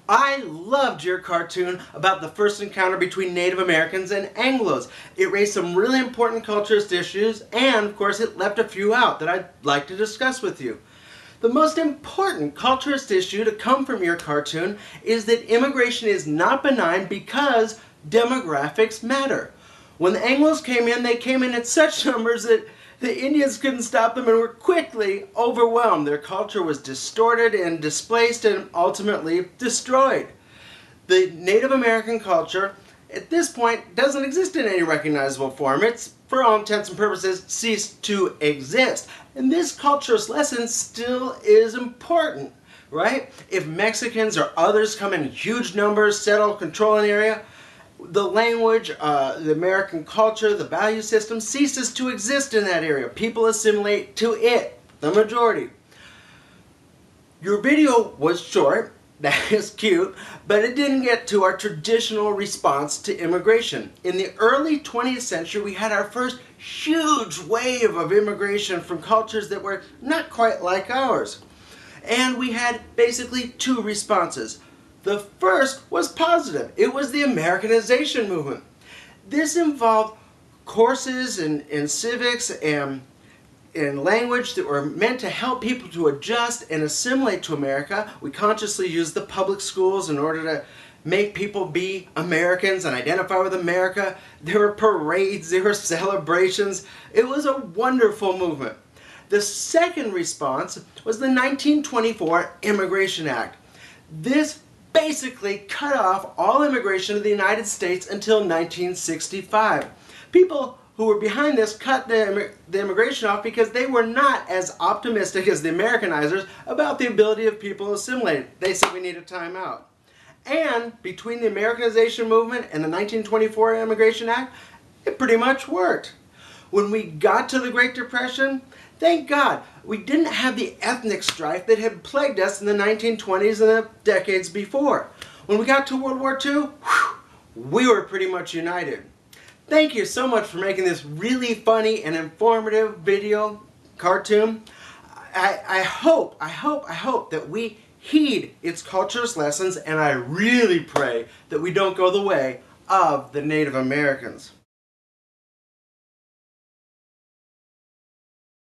I loved your cartoon about the first encounter between Native Americans and Anglos. It raised some really important culturist issues, and of course it left a few out that I'd like to discuss with you. The most important culturist issue to come from your cartoon is that immigration is not benign because demographics matter. When the Anglos came in, they came in such numbers that the Indians couldn't stop them and were quickly overwhelmed. Their culture was distorted and displaced and ultimately destroyed. The Native American culture at this point doesn't exist in any recognizable form. It's, for all intents and purposes, ceased to exist. And this culturist lesson still is important, right? If Mexicans or others come in huge numbers, settle, control an area, the language, the American culture, the value system ceases to exist in that area. People assimilate to it, the majority. Your video was short, that is cute, but it didn't get to our traditional response to immigration. In the early 20th century, we had our first huge wave of immigration from cultures that were not quite like ours. And we had basically two responses. The first was positive. It was the Americanization movement. This involved courses in civics and in language that were meant to help people to adjust and assimilate to America. We consciously used the public schools in order to make people be Americans and identify with America. There were parades, there were celebrations. It was a wonderful movement. The second response was the 1924 Immigration Act. This basically cut off all immigration to the United States until 1965. People who were behind this cut the immigration off because they were not as optimistic as the Americanizers about the ability of people to assimilate. They said we need a timeout. And between the Americanization movement and the 1924 Immigration Act, it pretty much worked. When we got to the Great Depression, thank God, we didn't have the ethnic strife that had plagued us in the 1920s and the decades before. When we got to World War II, we were pretty much united. Thank you so much for making this really funny and informative video cartoon. I hope that we heed its culturist lessons, and I really pray that we don't go the way of the Native Americans.